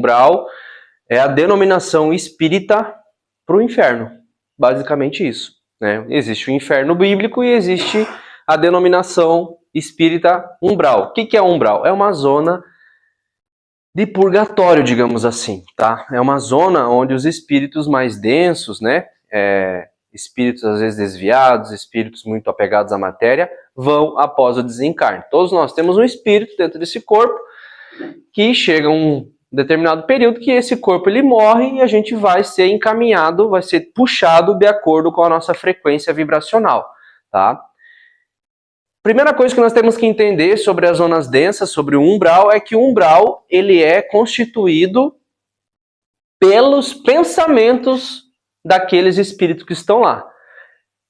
umbral é a denominação espírita para o inferno. Basicamente isso, né? Existe o inferno bíblico e existe a denominação espírita umbral. O que é umbral? É uma zona de purgatório, digamos assim, tá? É uma zona onde os espíritos mais densos, né? Espíritos às vezes desviados, espíritos muito apegados à matéria, vão após o desencarne. Todos nós temos um espírito dentro desse corpo que chega um determinado período que esse corpo ele morre e a gente vai ser encaminhado, vai ser puxado de acordo com a nossa frequência vibracional, tá? Primeira coisa que nós temos que entender sobre as zonas densas, sobre o umbral, é que o umbral ele é constituído pelos pensamentos daqueles espíritos que estão lá.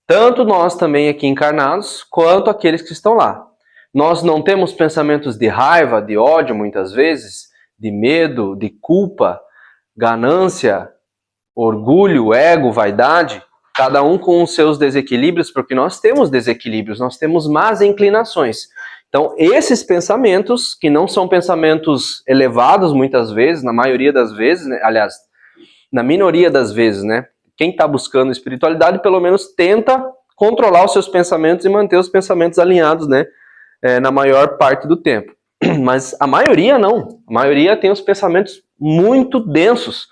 Tanto nós também aqui encarnados, quanto aqueles que estão lá. Nós não temos pensamentos de raiva, de ódio, muitas vezes, de medo, de culpa, ganância, orgulho, ego, vaidade, cada um com os seus desequilíbrios, porque nós temos desequilíbrios, nós temos más inclinações. Então, esses pensamentos, que não são pensamentos elevados muitas vezes, na maioria das vezes, né? Aliás, na minoria das vezes, né? Quem está buscando espiritualidade, pelo menos tenta controlar os seus pensamentos e manter os pensamentos alinhados, né? Na maior parte do tempo. Mas a maioria não. A maioria tem os pensamentos muito densos.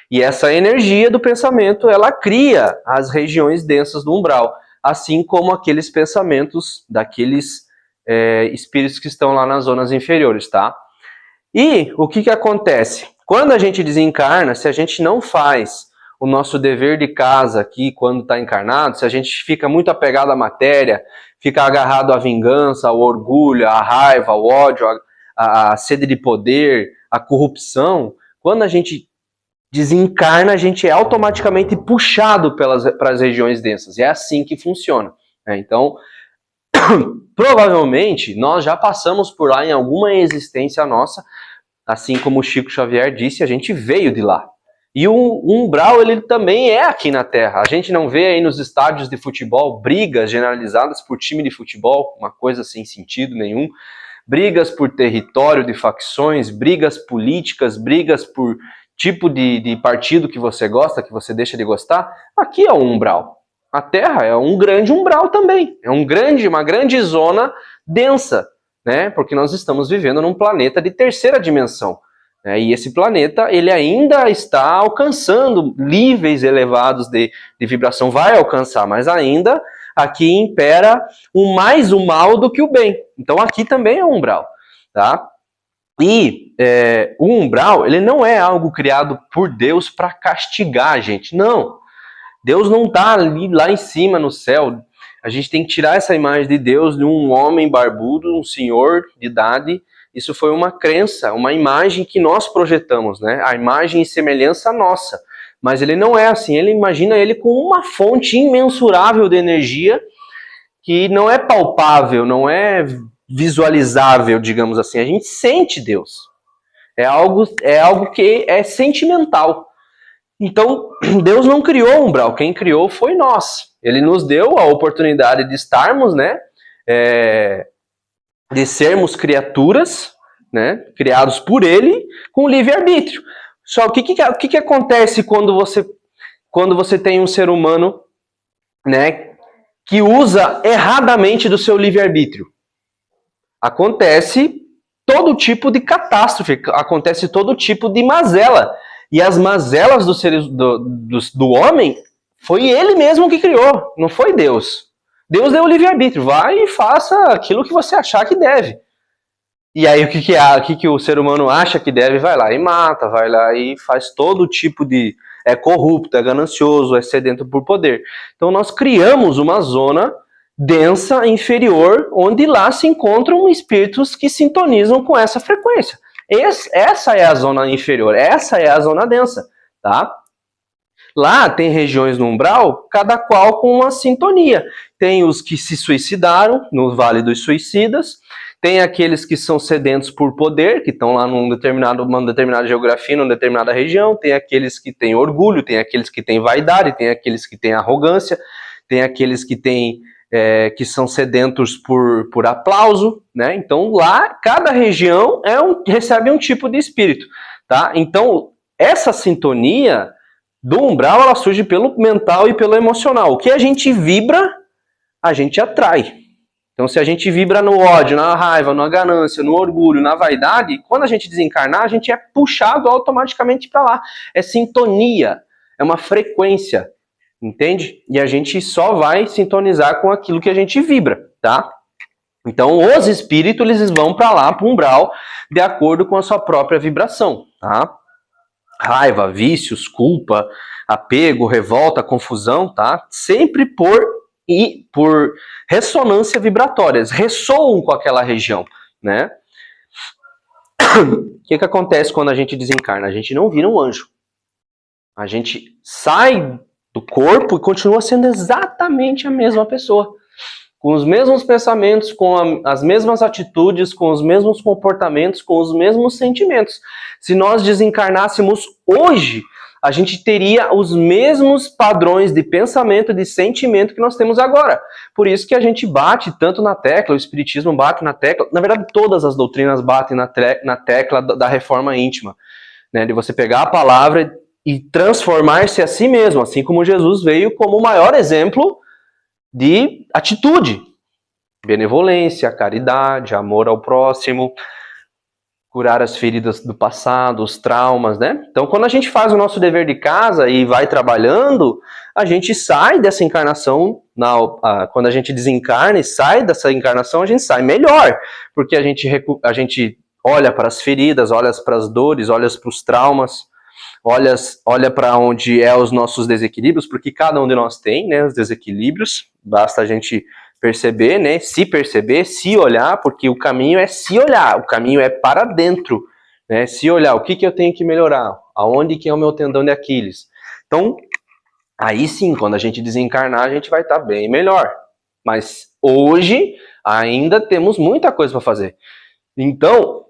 E essa energia do pensamento, ela cria as regiões densas do umbral. Assim como aqueles pensamentos daqueles espíritos que estão lá nas zonas inferiores, tá? E o que acontece? Quando a gente desencarna, se a gente não faz o nosso dever de casa aqui quando está encarnado, se a gente fica muito apegado à matéria, fica agarrado à vingança, ao orgulho, à raiva, ao ódio, à sede de poder, à corrupção, quando a gente desencarna, a gente é automaticamente puxado para as regiões densas. E é assim que funciona. Então, provavelmente, nós já passamos por lá em alguma existência nossa, assim como o Chico Xavier disse, a gente veio de lá. E o umbral, ele também é aqui na Terra. A gente não vê aí nos estádios de futebol brigas generalizadas por time de futebol, uma coisa sem sentido nenhum, brigas por território de facções, brigas políticas, brigas por tipo de partido que você gosta, que você deixa de gostar. Aqui é o umbral. A Terra é um grande umbral também. É uma grande zona densa, né? Porque nós estamos vivendo num planeta de terceira dimensão. E esse planeta, ele ainda está alcançando níveis elevados de vibração, vai alcançar, mas ainda aqui impera mais o mal do que o bem. Então aqui também é um umbral, tá? E o umbral, ele não é algo criado por Deus para castigar a gente, não. Deus não está lá em cima no céu. A gente tem que tirar essa imagem de Deus de um homem barbudo, um senhor de idade. Isso foi uma crença, uma imagem que nós projetamos, né? A imagem e semelhança nossa. Mas ele não é assim, ele imagina ele com uma fonte imensurável de energia que não é palpável, não é visualizável, digamos assim. A gente sente Deus. É algo que é sentimental. Então, Deus não criou o umbral, quem criou foi nós. Ele nos deu a oportunidade de estarmos, né? De sermos criaturas, né, criados por ele, com livre-arbítrio. Só o que acontece quando você tem um ser humano, né, que usa erradamente do seu livre-arbítrio? Acontece todo tipo de catástrofe, acontece todo tipo de mazela. E as mazelas do homem, foi ele mesmo que criou, não foi Deus. Deus deu o livre-arbítrio, vai e faça aquilo que você achar que deve. E aí o que o ser humano acha que deve, vai lá e mata, vai lá e faz todo tipo de... É corrupto, é ganancioso, é sedento por poder. Então nós criamos uma zona densa, inferior, onde lá se encontram espíritos que sintonizam com essa frequência. Essa é a zona inferior, essa é a zona densa, tá? Lá tem regiões no umbral, cada qual com uma sintonia. Tem os que se suicidaram no Vale dos Suicidas, tem aqueles que são sedentos por poder, que estão lá numa determinada geografia, numa determinada região, tem aqueles que têm orgulho, tem aqueles que têm vaidade, tem aqueles que têm arrogância, tem aqueles que que são sedentos por aplauso, né? Então lá, cada região recebe um tipo de espírito. tá? Então, essa sintonia do umbral, ela surge pelo mental e pelo emocional. O que a gente vibra, a gente atrai. Então, se a gente vibra no ódio, na raiva, na ganância, no orgulho, na vaidade, quando a gente desencarnar, a gente é puxado automaticamente para lá. É sintonia, é uma frequência, entende? E a gente só vai sintonizar com aquilo que a gente vibra, tá? Então, os espíritos, eles vão para lá, para o umbral, de acordo com a sua própria vibração, tá? Raiva, vícios, culpa, apego, revolta, confusão, tá? Sempre por ressonância vibratórias, ressoam com aquela região, né? O que acontece quando a gente desencarna? A gente não vira um anjo. A gente sai do corpo e continua sendo exatamente a mesma pessoa. Com os mesmos pensamentos, com as mesmas atitudes, com os mesmos comportamentos, com os mesmos sentimentos. Se nós desencarnássemos hoje, a gente teria os mesmos padrões de pensamento e de sentimento que nós temos agora. Por isso que a gente bate tanto na tecla, o Espiritismo bate na tecla, na verdade todas as doutrinas batem na tecla da reforma íntima, né? De você pegar a palavra e transformar-se a si mesmo, assim como Jesus veio como o maior exemplo de atitude, benevolência, caridade, amor ao próximo, curar as feridas do passado, os traumas, né? Então, quando a gente faz o nosso dever de casa e vai trabalhando, a gente sai dessa encarnação, quando a gente desencarna e sai dessa encarnação, a gente sai melhor, porque a gente olha para as feridas, olha para as dores, olha para os traumas, olha para onde é os nossos desequilíbrios, porque cada um de nós tem, né, os desequilíbrios, basta a gente perceber, né, se olhar, porque o caminho é se olhar, o caminho é para dentro, né, se olhar, o que eu tenho que melhorar, aonde que é o meu tendão de Aquiles. Então, aí sim, quando a gente desencarnar, a gente vai estar bem melhor, mas hoje ainda temos muita coisa para fazer. Então,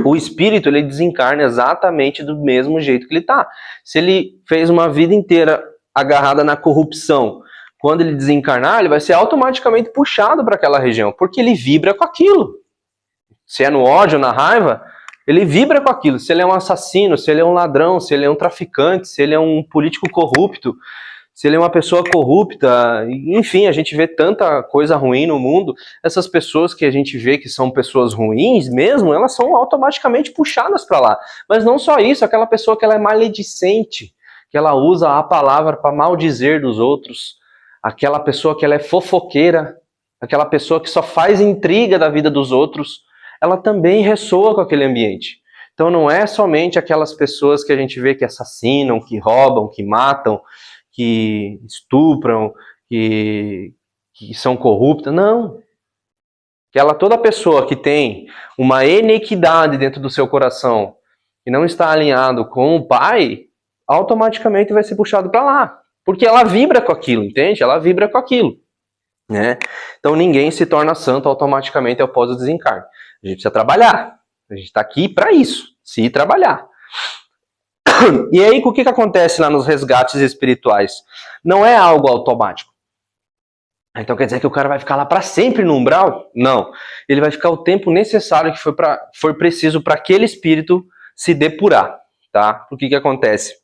o espírito, ele desencarna exatamente do mesmo jeito que ele está. Se ele fez uma vida inteira agarrada na corrupção, quando ele desencarnar, ele vai ser automaticamente puxado para aquela região, porque ele vibra com aquilo. Se é no ódio, na raiva, ele vibra com aquilo. Se ele é um assassino, se ele é um ladrão, se ele é um traficante, se ele é um político corrupto, se ele é uma pessoa corrupta, enfim, a gente vê tanta coisa ruim no mundo. Essas pessoas que a gente vê que são pessoas ruins mesmo, elas são automaticamente puxadas para lá. Mas não só isso, aquela pessoa que ela é maledicente, que ela usa a palavra para maldizer dos outros, aquela pessoa que ela é fofoqueira, aquela pessoa que só faz intriga da vida dos outros, ela também ressoa com aquele ambiente. Então não é somente aquelas pessoas que a gente vê que assassinam, que roubam, que matam, que estupram, que são corruptas, não. Toda pessoa que tem uma inequidade dentro do seu coração e não está alinhado com o Pai, automaticamente vai ser puxado para lá. Porque ela vibra com aquilo, entende? Ela vibra com aquilo, né? Então ninguém se torna santo automaticamente após o desencarne. A gente precisa trabalhar. A gente está aqui para isso, se trabalhar. E aí, o que acontece lá nos resgates espirituais? Não é algo automático. Então quer dizer que o cara vai ficar lá para sempre no umbral? Não. Ele vai ficar o tempo necessário que for preciso para aquele espírito se depurar, tá? O que acontece?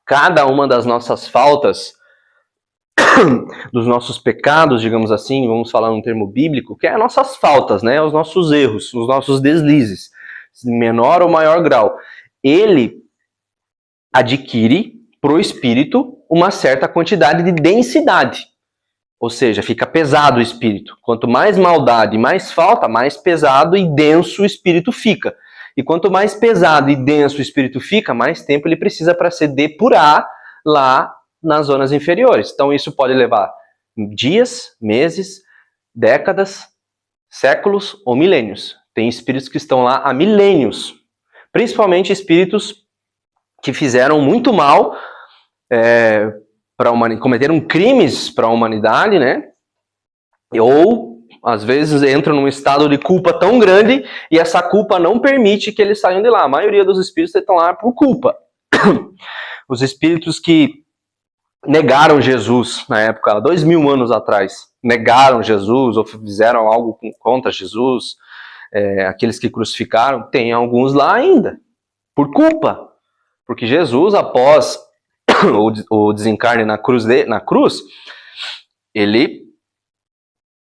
Cada uma das nossas faltas, dos nossos pecados, digamos assim, vamos falar num termo bíblico, que é as nossas faltas, né? Os nossos erros, os nossos deslizes, em menor ou maior grau. Ele adquire para o espírito uma certa quantidade de densidade. Ou seja, fica pesado o espírito. Quanto mais maldade, mais falta, mais pesado e denso o espírito fica. E quanto mais pesado e denso o espírito fica, mais tempo ele precisa para se depurar lá nas zonas inferiores. Então isso pode levar dias, meses, décadas, séculos ou milênios. Tem espíritos que estão lá há milênios. Principalmente espíritos que fizeram muito mal, cometeram crimes para a humanidade, né? Ou às vezes entram num estado de culpa tão grande e essa culpa não permite que eles saiam de lá. A maioria dos espíritos estão lá por culpa. Os espíritos que negaram Jesus na época, 2000 anos atrás, negaram Jesus ou fizeram algo contra Jesus, aqueles que crucificaram, tem alguns lá ainda. por culpa. Porque Jesus, após o desencarne na cruz, ele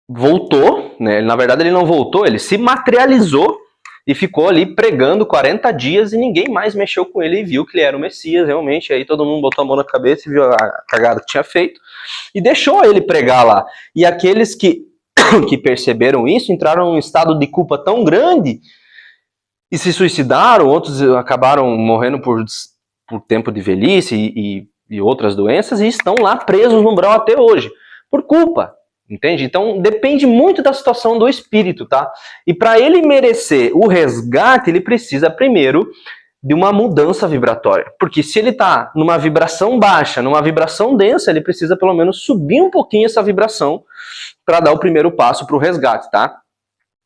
voltou, né? Na verdade ele não voltou, ele se materializou e ficou ali pregando 40 dias e ninguém mais mexeu com ele e viu que ele era o Messias, realmente. Aí todo mundo botou a mão na cabeça e viu a cagada que tinha feito e deixou ele pregar lá. E aqueles que perceberam isso entraram num estado de culpa tão grande e se suicidaram, outros acabaram morrendo por tempo de velhice e outras doenças e estão lá presos no umbral até hoje, por culpa. Entende? Então depende muito da situação do espírito, tá? E para ele merecer o resgate, ele precisa primeiro de uma mudança vibratória. Porque se ele tá numa vibração baixa, numa vibração densa, ele precisa pelo menos subir um pouquinho essa vibração para dar o primeiro passo para o resgate, tá?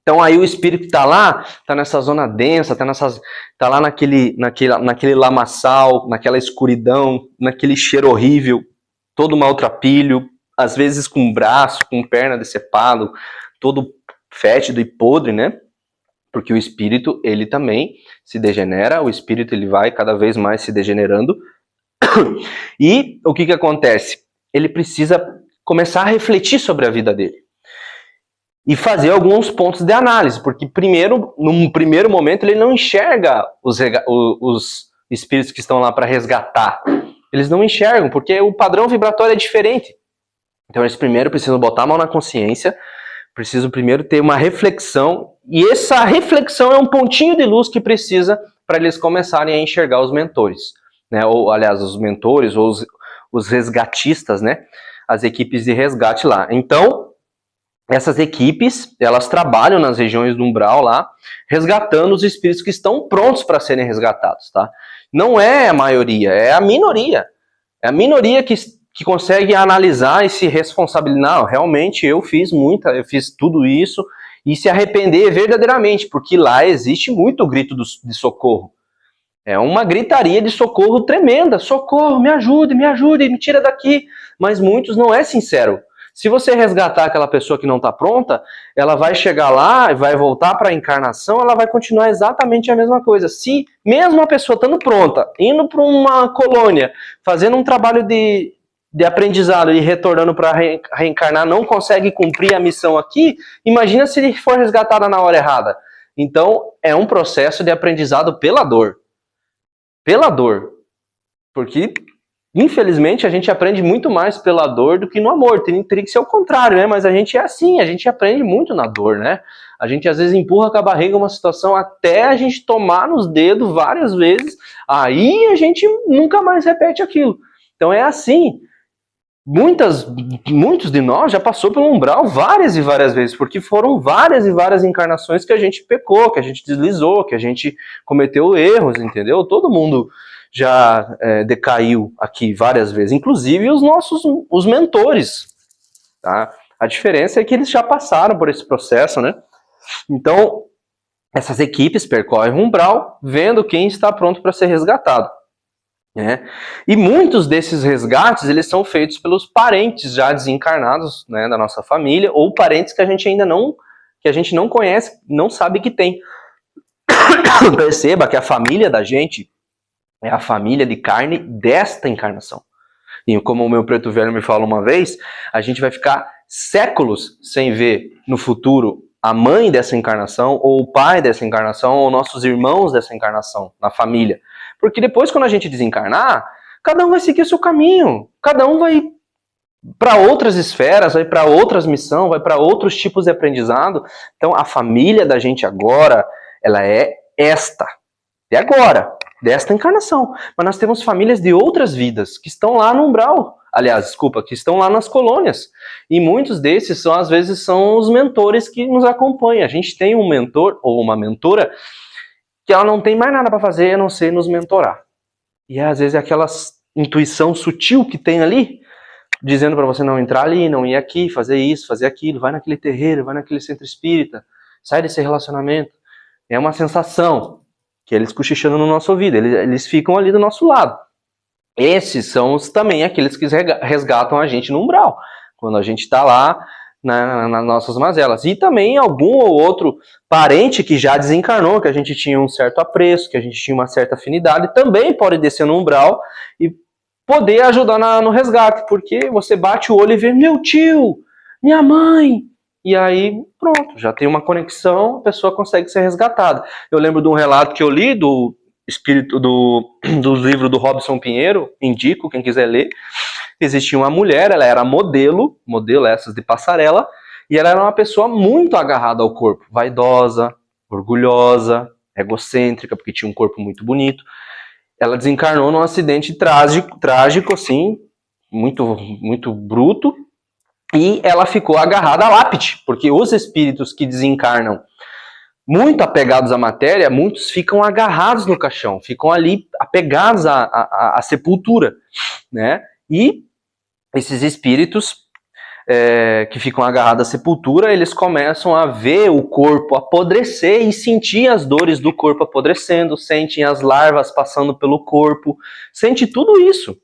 Então aí o espírito tá lá, tá nessa zona densa, tá lá naquele lamaçal, naquela escuridão, naquele cheiro horrível, todo maltrapilho, às vezes com braço, com perna decepado, todo fétido e podre, né? Porque o espírito, ele também se degenera, o espírito ele vai cada vez mais se degenerando. E o que acontece? Ele precisa começar a refletir sobre a vida dele. E fazer alguns pontos de análise, porque primeiro, num primeiro momento, ele não enxerga os espíritos que estão lá para resgatar. Eles não enxergam, porque o padrão vibratório é diferente. Então eles primeiro precisam botar a mão na consciência, precisam primeiro ter uma reflexão, e essa reflexão é um pontinho de luz que precisa para eles começarem a enxergar os mentores, né? Ou, aliás, os mentores ou os resgatistas, né? As equipes de resgate lá. Então, essas equipes, elas trabalham nas regiões do umbral lá, resgatando os espíritos que estão prontos para serem resgatados, tá? Não é a maioria, é a minoria. É a minoria que consegue analisar e se responsabilizar. Não, realmente eu fiz tudo isso e se arrepender verdadeiramente, porque lá existe muito grito de socorro. É uma gritaria de socorro tremenda. Socorro, me ajude, me tira daqui. Mas muitos não é sincero. Se você resgatar aquela pessoa que não está pronta, ela vai chegar lá, vai voltar para a encarnação, ela vai continuar exatamente a mesma coisa. Se mesmo a pessoa estando pronta, indo para uma colônia, fazendo um trabalho de aprendizado e retornando para reencarnar, não consegue cumprir a missão aqui, imagina se ele for resgatada na hora errada. Então, é um processo de aprendizado pela dor. Pela dor. Porque, infelizmente, a gente aprende muito mais pela dor do que no amor. Teria que ser o contrário, né? Mas a gente é assim, a gente aprende muito na dor, né? A gente, às vezes, empurra com a barriga uma situação até a gente tomar nos dedos várias vezes, aí a gente nunca mais repete aquilo. Então, é assim. Muitos de nós já passou pelo umbral várias e várias vezes, porque foram várias e várias encarnações que a gente pecou, que a gente deslizou, que a gente cometeu erros, entendeu? Todo mundo já decaiu aqui várias vezes, inclusive os mentores, tá? A diferença é que eles já passaram por esse processo, né? Então, essas equipes percorrem o umbral, vendo quem está pronto para ser resgatado. E muitos desses resgates, eles são feitos pelos parentes já desencarnados, né, da nossa família, ou parentes que a gente ainda não conhece, não sabe que tem. Perceba que a família da gente é a família de carne desta encarnação. E como o meu preto velho me falou uma vez, a gente vai ficar séculos sem ver no futuro a mãe dessa encarnação, ou o pai dessa encarnação, ou nossos irmãos dessa encarnação, na família. Porque depois, quando a gente desencarnar, cada um vai seguir o seu caminho. Cada um vai para outras esferas, vai para outras missões, vai para outros tipos de aprendizado. Então, a família da gente agora, ela é de agora, desta encarnação. Mas nós temos famílias de outras vidas, que estão lá no umbral. Aliás, desculpa, que estão lá nas colônias. E muitos desses, às vezes, são os mentores que nos acompanham. A gente tem um mentor ou uma mentora que ela não tem mais nada para fazer a não ser nos mentorar. E às vezes é aquela intuição sutil que tem ali, dizendo para você não entrar ali, não ir aqui, fazer isso, fazer aquilo, vai naquele terreiro, vai naquele centro espírita, sai desse relacionamento. É uma sensação que eles cochichando no nosso ouvido, eles ficam ali do nosso lado. Esses são também aqueles que resgatam a gente no umbral. Quando a gente está lá nas nossas mazelas. E também algum ou outro parente que já desencarnou, que a gente tinha um certo apreço, que a gente tinha uma certa afinidade, também pode descer no umbral e poder ajudar no resgate, porque você bate o olho e vê, meu tio, minha mãe, e aí pronto, já tem uma conexão, a pessoa consegue ser resgatada. Eu lembro de um relato que eu li do espírito do livro do Robson Pinheiro, indico quem quiser ler. Existia uma mulher, ela era modelo essas de passarela, e ela era uma pessoa muito agarrada ao corpo, vaidosa, orgulhosa, egocêntrica, porque tinha um corpo muito bonito. Ela desencarnou num acidente trágico, assim, muito bruto, e ela ficou agarrada à lápide, porque os espíritos que desencarnam muito apegados à matéria, muitos ficam agarrados no caixão, ficam ali apegados à sepultura, né? E esses espíritos que ficam agarrados à sepultura, eles começam a ver o corpo apodrecer e sentir as dores do corpo apodrecendo, sentem as larvas passando pelo corpo, sente tudo isso,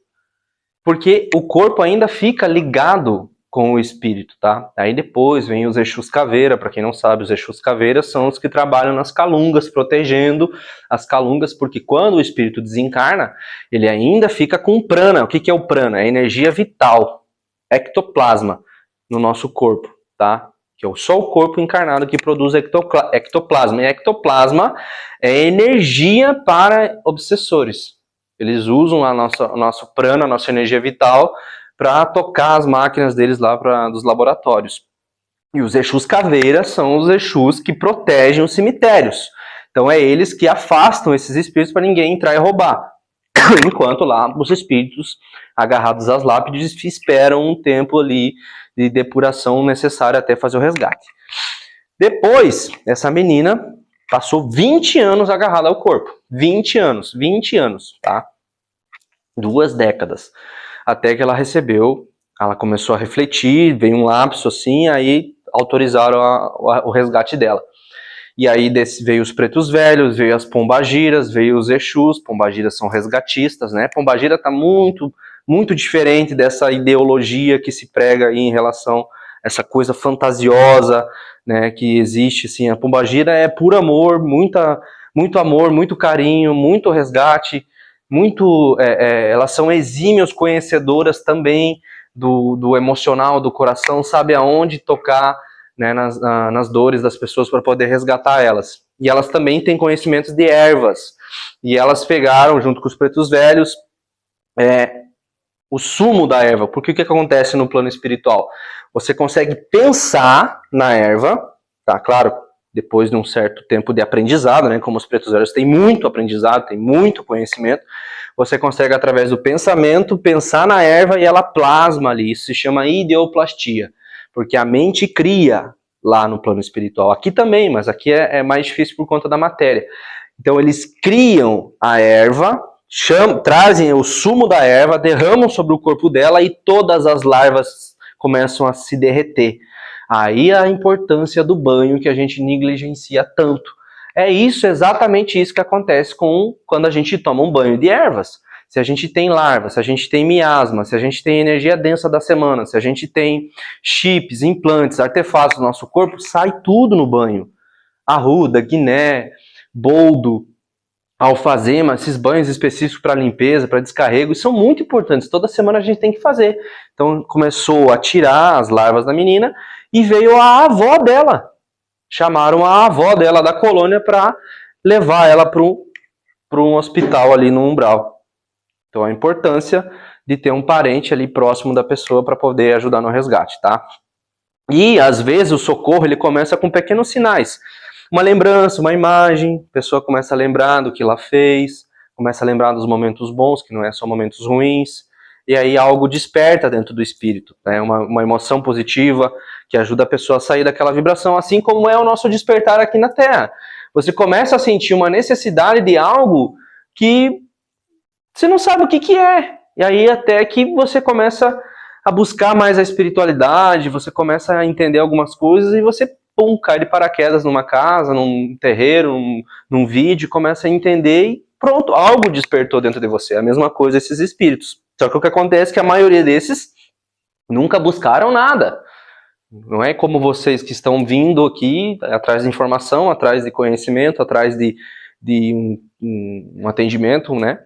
porque o corpo ainda fica ligado com o espírito, tá? Aí depois vem os Exus Caveira, para quem não sabe, os Exus Caveira são os que trabalham nas calungas, protegendo as calungas, porque quando o espírito desencarna, ele ainda fica com prana. O que é o prana? É energia vital, ectoplasma, no nosso corpo, tá? Que é só o corpo encarnado que produz ectoplasma. E ectoplasma é energia para obsessores. Eles usam o nosso prana, a nossa energia vital, para tocar as máquinas deles lá dos laboratórios. E os Exus Caveiras são os Exus que protegem os cemitérios. Então é eles que afastam esses espíritos para ninguém entrar e roubar. Enquanto lá os espíritos agarrados às lápides esperam um tempo ali de depuração necessária até fazer o resgate. Depois, essa menina passou 20 anos agarrada ao corpo. 20 anos, tá? 2 décadas. Até que ela começou a refletir, veio um lapso assim, aí autorizaram o resgate dela. E aí veio os pretos velhos, veio as pombagiras, veio os Exus. Pombagiras são resgatistas, né? Pombagira está muito diferente dessa ideologia que se prega aí em relação a essa coisa fantasiosa, né, que existe, assim. A pombagira é puro amor, muito amor, muito carinho, muito resgate, elas são exímias conhecedoras também do emocional, do coração, sabe aonde tocar, né, nas dores das pessoas para poder resgatar elas. E elas também têm conhecimentos de ervas. E elas pegaram, junto com os pretos velhos, o sumo da erva. Porque o que acontece no plano espiritual? Você consegue pensar na erva, tá? Claro, depois de um certo tempo de aprendizado, né? Como os pretos velhos têm muito aprendizado, têm muito conhecimento, você consegue, através do pensamento, pensar na erva e ela plasma ali. Isso se chama ideoplastia. Porque a mente cria lá no plano espiritual. Aqui também, mas aqui é mais difícil por conta da matéria. Então eles criam a erva, trazem o sumo da erva, derramam sobre o corpo dela e todas as larvas começam a se derreter. Aí a importância do banho que a gente negligencia tanto. É exatamente isso que acontece quando a gente toma um banho de ervas. Se a gente tem larva, se a gente tem miasma, se a gente tem energia densa da semana, se a gente tem chips, implantes, artefatos no nosso corpo, sai tudo no banho. Arruda, guiné, boldo, alfazema, esses banhos específicos para limpeza, para descarrego, são muito importantes. Toda semana a gente tem que fazer. Então começou a tirar as larvas da menina e veio a avó dela. Chamaram a avó dela da colônia para levar ela para um hospital ali no umbral. Então a importância de ter um parente ali próximo da pessoa para poder ajudar no resgate, tá? E às vezes o socorro ele começa com pequenos sinais. Uma lembrança, uma imagem, a pessoa começa a lembrar do que ela fez, começa a lembrar dos momentos bons, que não é só momentos ruins, e aí algo desperta dentro do espírito, né? Uma emoção positiva que ajuda a pessoa a sair daquela vibração, assim como é o nosso despertar aqui na Terra. Você começa a sentir uma necessidade de algo que você não sabe o que é, e aí até que você começa a buscar mais a espiritualidade, você começa a entender algumas coisas e você cai de paraquedas numa casa, num terreiro, num vídeo, começa a entender e pronto, algo despertou dentro de você. A mesma coisa esses espíritos. Só que o que acontece é que a maioria desses nunca buscaram nada. Não é como vocês que estão vindo aqui atrás de informação, atrás de conhecimento, atrás de um atendimento, né?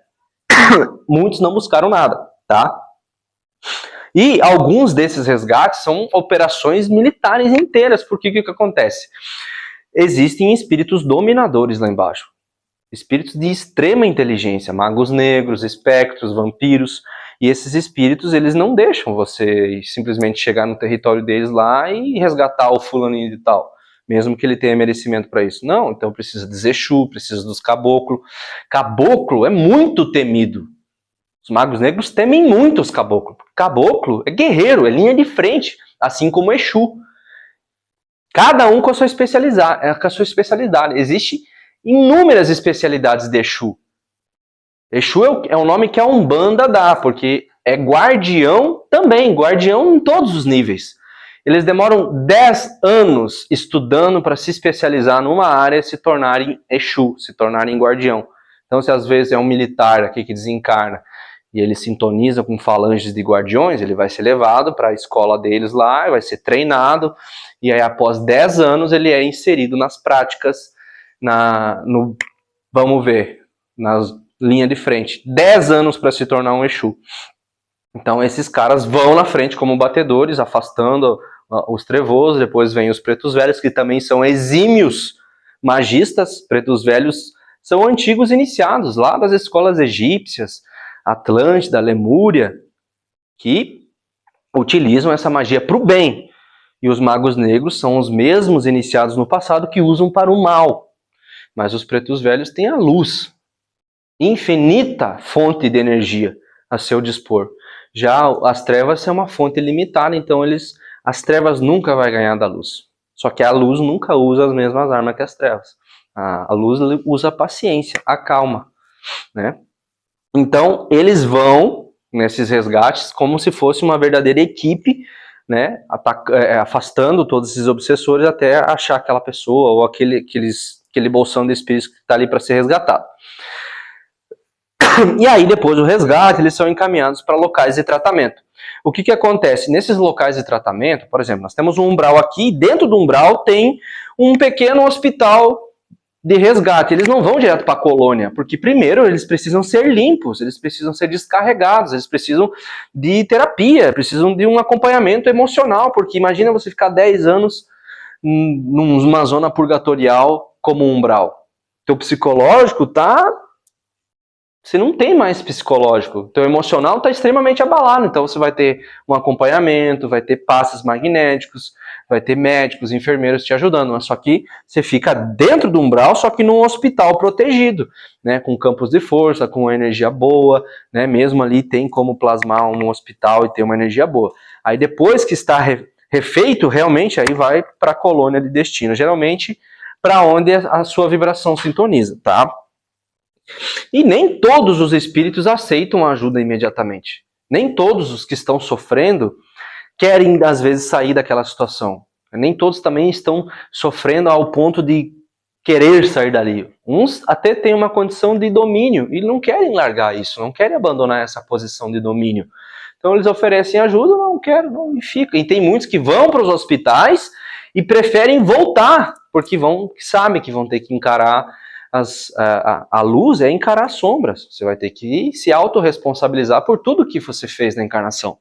Muitos não buscaram nada, tá? E alguns desses resgates são operações militares inteiras, porque o que acontece? Existem espíritos dominadores lá embaixo. Espíritos de extrema inteligência, magos negros, espectros, vampiros, e esses espíritos, eles não deixam você simplesmente chegar no território deles lá e resgatar o fulaninho de tal, mesmo que ele tenha merecimento para isso. Não, então precisa de Exu, precisa dos caboclos. Caboclo é muito temido. Os magos negros temem muito os caboclos. Caboclo é guerreiro, é linha de frente, assim como Exu. Cada um com a sua especialidade. Existem inúmeras especialidades de Exu. Exu é o nome que a Umbanda dá, porque é guardião também, guardião em todos os níveis. Eles demoram 10 anos estudando para se especializar numa área e se tornarem Exu, se tornarem guardião. Então, se às vezes é um militar aqui que desencarna e ele sintoniza com falanges de guardiões, ele vai ser levado para a escola deles lá, vai ser treinado, e aí após 10 anos ele é inserido nas práticas, vamos ver, nas linha de frente. 10 anos para se tornar um Exu. Então esses caras vão na frente como batedores, afastando os trevosos, depois vem os pretos velhos, que também são exímios magistas. Pretos velhos são antigos iniciados lá das escolas egípcias, Atlântida, Lemúria, que utilizam essa magia para o bem. E os magos negros são os mesmos iniciados no passado que usam para o mal. Mas os pretos velhos têm a luz, infinita fonte de energia a seu dispor. Já as trevas são uma fonte limitada, então as trevas nunca vai ganhar da luz. Só que a luz nunca usa as mesmas armas que as trevas. A luz usa a paciência, a calma, né? Então eles vão nesses resgates como se fosse uma verdadeira equipe, né? Afastando todos esses obsessores até achar aquela pessoa ou aquele bolsão de espíritos que está ali para ser resgatado. E aí, depois do resgate, eles são encaminhados para locais de tratamento. O que acontece? Nesses locais de tratamento, por exemplo, nós temos um umbral aqui, e dentro do umbral tem um pequeno hospital de resgate. Eles não vão direto para a colônia, porque primeiro eles precisam ser limpos, eles precisam ser descarregados, eles precisam de terapia, precisam de um acompanhamento emocional, porque imagina você ficar 10 anos numa zona purgatorial como um umbral. Teu psicológico tá... Você não tem mais psicológico. Teu emocional está extremamente abalado. Então você vai ter um acompanhamento, vai ter passes magnéticos, vai ter médicos, enfermeiros te ajudando. Mas só que você fica dentro do umbral, só que num hospital protegido, né? Com campos de força, com energia boa, né? Mesmo ali tem como plasmar um hospital e ter uma energia boa. Aí depois que está refeito, realmente aí vai para a colônia de destino. Geralmente para onde a sua vibração sintoniza, tá? E nem todos os espíritos aceitam a ajuda imediatamente. Nem todos os que estão sofrendo querem, às vezes, sair daquela situação. Nem todos também estão sofrendo ao ponto de querer sair dali. Uns até têm uma condição de domínio e não querem largar isso, não querem abandonar essa posição de domínio. Então eles oferecem ajuda, não quero, não, e fica. E tem muitos que vão para os hospitais e preferem voltar, porque sabem que vão ter que encarar a luz, é encarar as sombras. Você vai ter que se autorresponsabilizar por tudo que você fez na encarnação.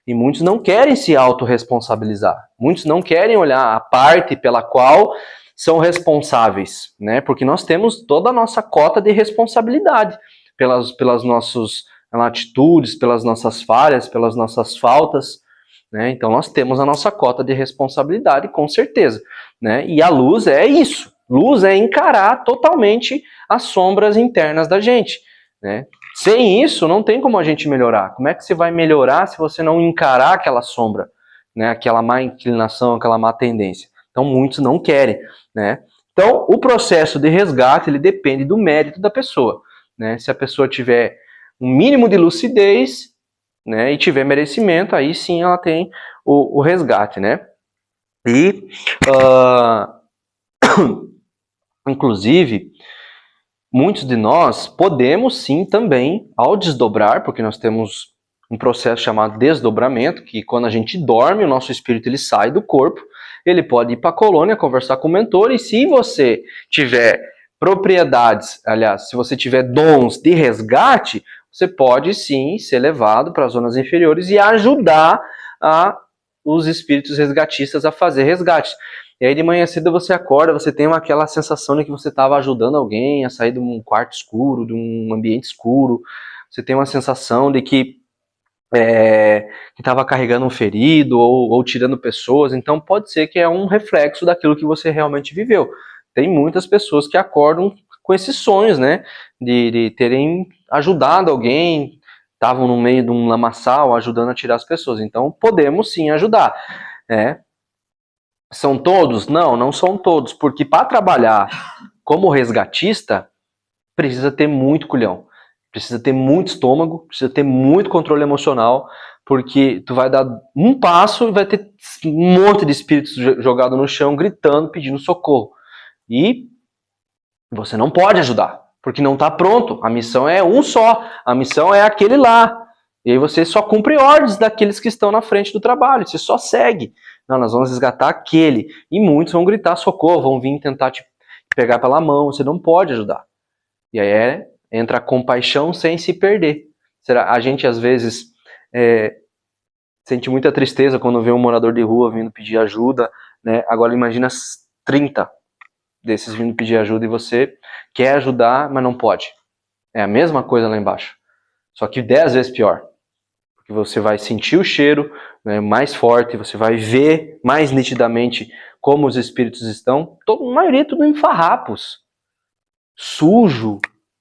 E muitos não querem se autorresponsabilizar. Muitos não querem olhar a parte pela qual são responsáveis, né? Porque nós temos toda a nossa cota de responsabilidade pelas nossas atitudes, pelas nossas falhas, pelas nossas faltas, né? Então nós temos a nossa cota de responsabilidade, com certeza, né? E a luz é isso. Luz é encarar totalmente as sombras internas da gente, né? Sem isso, não tem como a gente melhorar. Como é que você vai melhorar se você não encarar aquela sombra, né? Aquela má inclinação, aquela má tendência? Então, muitos não querem, né? Então, o processo de resgate, ele depende do mérito da pessoa, né? Se a pessoa tiver um mínimo de lucidez, né, e tiver merecimento, aí sim ela tem o resgate, né? E... inclusive, muitos de nós podemos sim também, ao desdobrar, porque nós temos um processo chamado desdobramento, que quando a gente dorme, o nosso espírito ele sai do corpo, ele pode ir para a colônia, conversar com o mentor, e se você tiver propriedades, aliás, se você tiver dons de resgate, você pode sim ser levado para as zonas inferiores e ajudar os espíritos resgatistas a fazer resgate. E aí de manhã cedo você acorda, você tem aquela sensação de que você estava ajudando alguém a sair de um quarto escuro, de um ambiente escuro. Você tem uma sensação de que estava carregando um ferido ou tirando pessoas. Então pode ser que é um reflexo daquilo que você realmente viveu. Tem muitas pessoas que acordam com esses sonhos, né? De terem ajudado alguém, estavam no meio de um lamaçal ajudando a tirar as pessoas. Então podemos sim ajudar, né? São todos? Não, não são todos, porque para trabalhar como resgatista, precisa ter muito culhão, precisa ter muito estômago, precisa ter muito controle emocional, porque tu vai dar um passo e vai ter um monte de espíritos jogado no chão, gritando, pedindo socorro. E você não pode ajudar, porque não está pronto. A missão é um só, a missão é aquele lá. E aí você só cumpre ordens daqueles que estão na frente do trabalho, você só segue. Não, nós vamos resgatar aquele. E muitos vão gritar socorro, vão vir tentar te pegar pela mão, você não pode ajudar. E aí entra a compaixão sem se perder. A gente às vezes sente muita tristeza quando vê um morador de rua vindo pedir ajuda, né? Agora imagina 30 desses vindo pedir ajuda e você quer ajudar, mas não pode. É a mesma coisa lá embaixo. Só que 10 vezes pior. Porque você vai sentir o cheiro, né, mais forte, você vai ver mais nitidamente como os espíritos estão. A maioria tudo em farrapos. Sujo,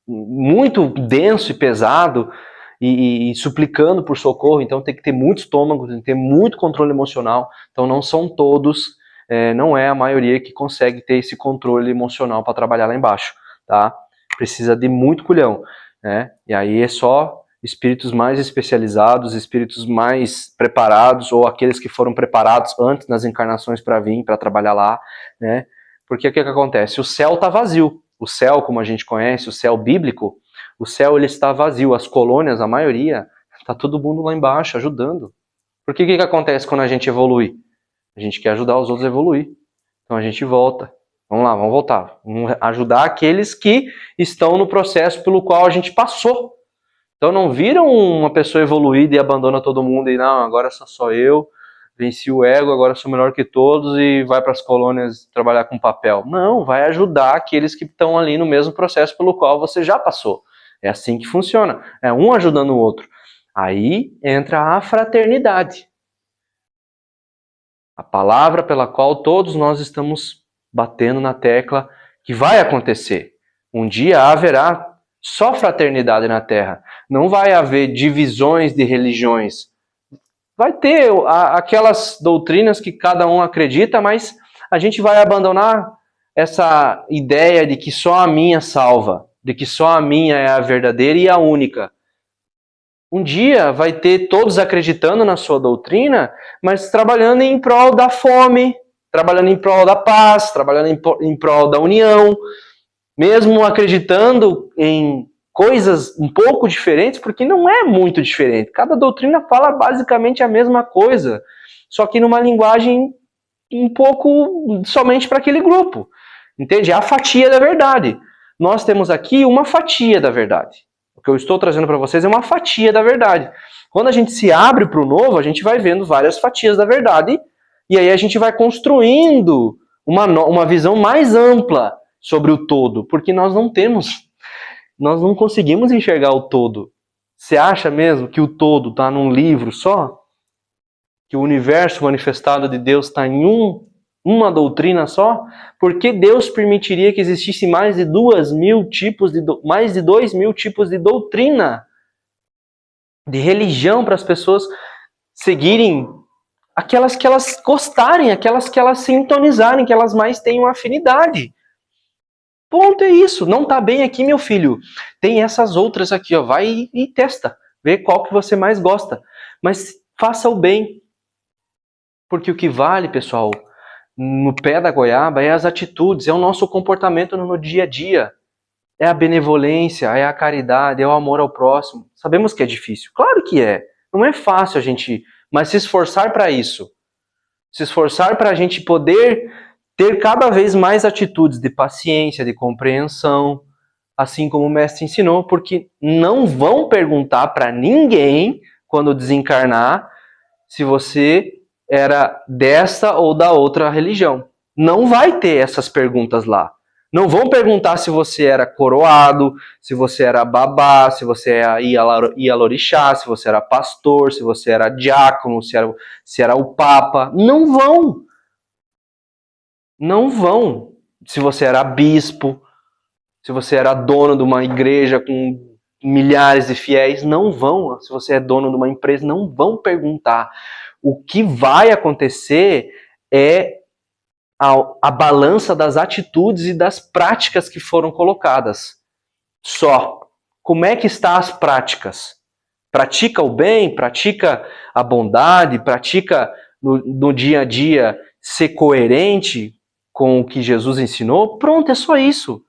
muito denso e pesado, e suplicando por socorro. Então tem que ter muito estômago, tem que ter muito controle emocional. Então não são todos, não é a maioria que consegue ter esse controle emocional para trabalhar lá embaixo, tá? Precisa de muito culhão, né? E aí é só espíritos mais especializados, espíritos mais preparados, ou aqueles que foram preparados antes nas encarnações para vir, para trabalhar lá, né? Porque o que acontece? O céu está vazio. O céu, como a gente conhece, o céu bíblico, o céu ele está vazio. As colônias, a maioria, está todo mundo lá embaixo ajudando. Porque o que acontece quando a gente evolui? A gente quer ajudar os outros a evoluir. Então a gente volta. Vamos lá, vamos voltar. Vamos ajudar aqueles que estão no processo pelo qual a gente passou. Então não viram uma pessoa evoluída e abandona todo mundo e não, agora sou só eu, venci o ego, agora sou melhor que todos e vai para as colônias trabalhar com papel. Não, vai ajudar aqueles que estão ali no mesmo processo pelo qual você já passou. É assim que funciona. É um ajudando o outro. Aí entra a fraternidade. A palavra pela qual todos nós estamos batendo na tecla que vai acontecer. Um dia haverá só fraternidade na Terra. Não vai haver divisões de religiões. Vai ter aquelas doutrinas que cada um acredita, mas a gente vai abandonar essa ideia de que só a minha salva, de que só a minha é a verdadeira e a única. Um dia vai ter todos acreditando na sua doutrina, mas trabalhando em prol da fome, trabalhando em prol da paz, trabalhando em prol da união, mesmo acreditando em coisas um pouco diferentes, porque não é muito diferente. Cada doutrina fala basicamente a mesma coisa, só que numa linguagem um pouco somente para aquele grupo. Entende? É a fatia da verdade. Nós temos aqui uma fatia da verdade. O que eu estou trazendo para vocês é uma fatia da verdade. Quando a gente se abre para o novo, a gente vai vendo várias fatias da verdade, e aí a gente vai construindo uma visão mais ampla sobre o todo, porque nós não conseguimos enxergar o todo. Você acha mesmo que o todo está num livro só? Que o universo manifestado de Deus está em uma doutrina só? Por que Deus permitiria que existisse mais de 2.000 tipos mais de 2.000 tipos de doutrina, de religião, para as pessoas seguirem aquelas que elas gostarem, aquelas que elas sintonizarem, que elas mais tenham afinidade? Ponto, é isso. Não tá bem aqui, meu filho. Tem essas outras aqui, ó. Vai e testa. Vê qual que você mais gosta. Mas faça o bem. Porque o que vale, pessoal, no pé da goiaba é as atitudes, é o nosso comportamento no dia a dia. É a benevolência, é a caridade, é o amor ao próximo. Sabemos que é difícil. Claro que é. Não é fácil a gente, mas se esforçar para isso. Se esforçar para a gente poder ter cada vez mais atitudes de paciência, de compreensão, assim como o mestre ensinou, porque não vão perguntar para ninguém, quando desencarnar, se você era dessa ou da outra religião. Não vai ter essas perguntas lá. Não vão perguntar se você era coroado, se você era babá, se você era ialorixá, se você era pastor, se você era diácono, se era o papa. Não vão. Não vão. Se você era bispo, se você era dono de uma igreja com milhares de fiéis, não vão. Se você é dono de uma empresa, não vão perguntar. O que vai acontecer é a balança das atitudes e das práticas que foram colocadas. Só. Como é que estão as práticas? Pratica o bem, pratica a bondade, pratica no dia a dia ser coerente com o que Jesus ensinou? Pronto, é só isso.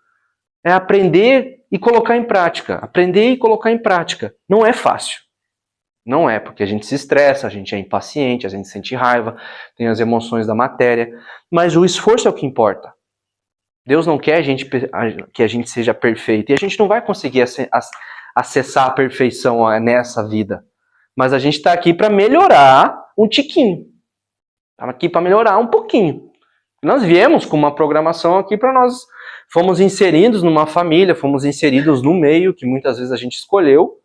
É aprender e colocar em prática. Aprender e colocar em prática. Não é fácil. Não é, porque a gente se estressa, a gente é impaciente, a gente sente raiva, tem as emoções da matéria, mas o esforço é o que importa. Deus não quer que a gente seja perfeito, e a gente não vai conseguir acessar a perfeição nessa vida. Mas a gente está aqui para melhorar um tiquinho. Estamos aqui para melhorar um pouquinho. Nós viemos com uma programação aqui para nós. Fomos inseridos numa família, fomos inseridos no meio que muitas vezes a gente escolheu.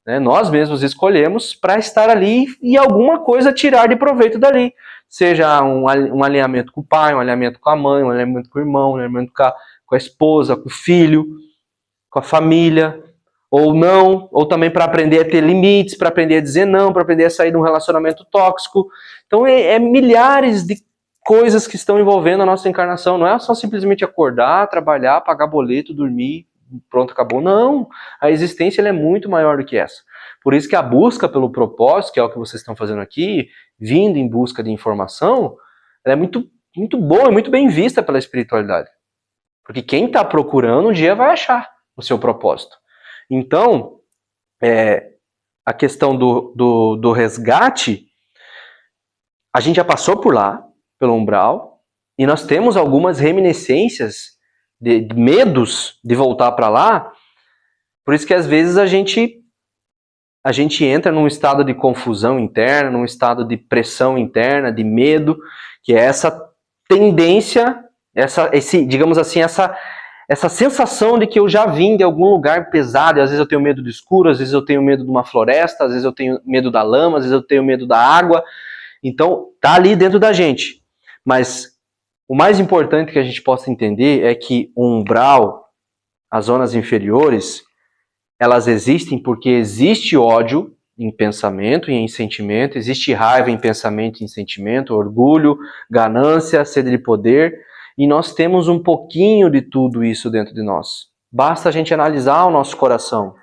Né? Nós mesmos escolhemos para estar ali e alguma coisa tirar de proveito dali. Seja um alinhamento com o pai, um alinhamento com a mãe, um alinhamento com o irmão, um alinhamento com a esposa, com o filho, com a família, ou não, ou também para aprender a ter limites, para aprender a dizer não, para aprender a sair de um relacionamento tóxico. Então é milhares de coisas que estão envolvendo a nossa encarnação. Não é só simplesmente acordar, trabalhar, pagar boleto, dormir, pronto, acabou. Não, a existência ela é muito maior do que essa. Por isso que a busca pelo propósito, que é o que vocês estão fazendo aqui, vindo em busca de informação, ela é muito, muito boa e muito bem vista pela espiritualidade. Porque quem está procurando, um dia vai achar o seu propósito. Então, a questão do resgate, a gente já passou por lá, pelo umbral, e nós temos algumas reminiscências de medos de voltar para lá, por isso que às vezes a gente entra num estado de confusão interna, num estado de pressão interna, de medo, que é essa tendência, digamos assim, essa sensação de que eu já vim de algum lugar pesado, e às vezes eu tenho medo do escuro, às vezes eu tenho medo de uma floresta, às vezes eu tenho medo da lama, às vezes eu tenho medo da água. Então, tá ali dentro da gente. Mas o mais importante que a gente possa entender é que o umbral, as zonas inferiores, elas existem porque existe ódio em pensamento e em sentimento, existe raiva em pensamento e em sentimento, orgulho, ganância, sede de poder, e nós temos um pouquinho de tudo isso dentro de nós. Basta a gente analisar o nosso coração.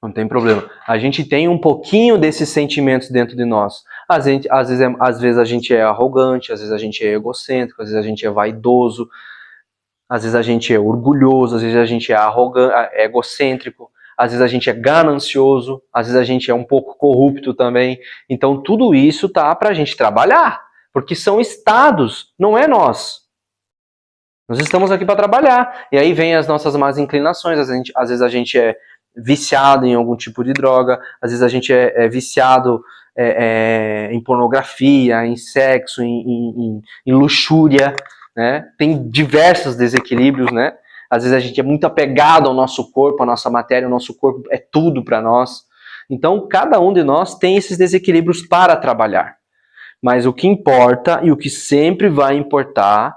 Não tem problema. A gente tem um pouquinho desses sentimentos dentro de nós. Às vezes a gente é arrogante, às vezes a gente é egocêntrico, às vezes a gente é vaidoso, às vezes a gente é orgulhoso, às vezes a gente é egocêntrico, às vezes a gente é ganancioso, às vezes a gente é um pouco corrupto também. Então tudo isso tá pra gente trabalhar, porque são estados, não é nós. Nós estamos aqui para trabalhar. E aí vem as nossas más inclinações, às vezes a gente é viciado em algum tipo de droga, às vezes a gente é viciado em pornografia, em sexo, em luxúria, né? Tem diversos desequilíbrios, né? Às vezes a gente é muito apegado ao nosso corpo, à nossa matéria, o nosso corpo é tudo para nós. Então, cada um de nós tem esses desequilíbrios para trabalhar. Mas o que importa e o que sempre vai importar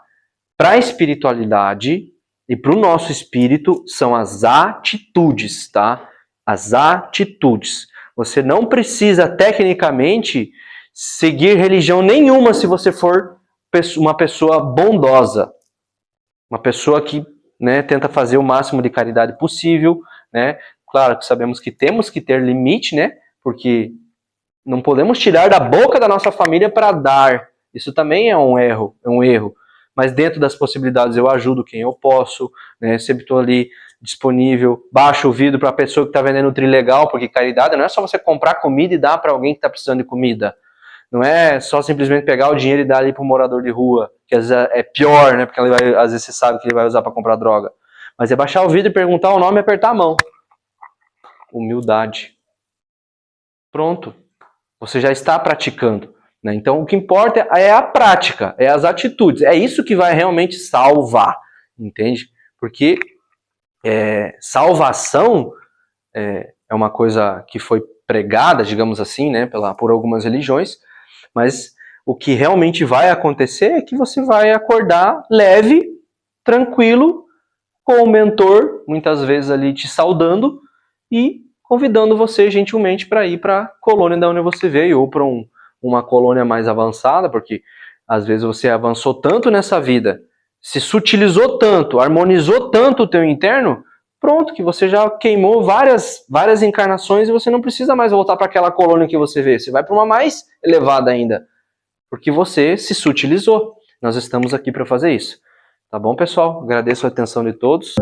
para a espiritualidade e para o nosso espírito são as atitudes, tá? As atitudes. Você não precisa, tecnicamente, seguir religião nenhuma se você for uma pessoa bondosa. Uma pessoa que, né, tenta fazer o máximo de caridade possível, né? Claro que sabemos que temos que ter limite, né? Porque não podemos tirar da boca da nossa família para dar. Isso também é um erro, Mas dentro das possibilidades eu ajudo quem eu posso, né? Sempre estou ali disponível, baixa o vidro para a pessoa que está vendendo trilegal, porque caridade não é só você comprar comida e dar para alguém que está precisando de comida. Não é só simplesmente pegar o dinheiro e dar ali para um morador de rua, que às vezes é pior, né? Porque às vezes você sabe que ele vai usar para comprar droga. Mas é baixar o vidro e perguntar o nome e apertar a mão. Humildade. Pronto. Você já está praticando. Né? Então, o que importa é a prática, é as atitudes. É isso que vai realmente salvar. Entende? Porque salvação é uma coisa que foi pregada, digamos assim, né, por algumas religiões, mas o que realmente vai acontecer é que você vai acordar leve, tranquilo, com o mentor, muitas vezes ali te saudando e convidando você gentilmente para ir para a colônia da onde você veio, ou para uma colônia mais avançada, porque às vezes você avançou tanto nessa vida, se sutilizou tanto, harmonizou tanto o teu interno, pronto, que você já queimou várias encarnações e você não precisa mais voltar para aquela colônia que você veio. Você vai para uma mais elevada ainda, porque você se sutilizou. Nós estamos aqui para fazer isso. Tá bom, pessoal? Agradeço a atenção de todos.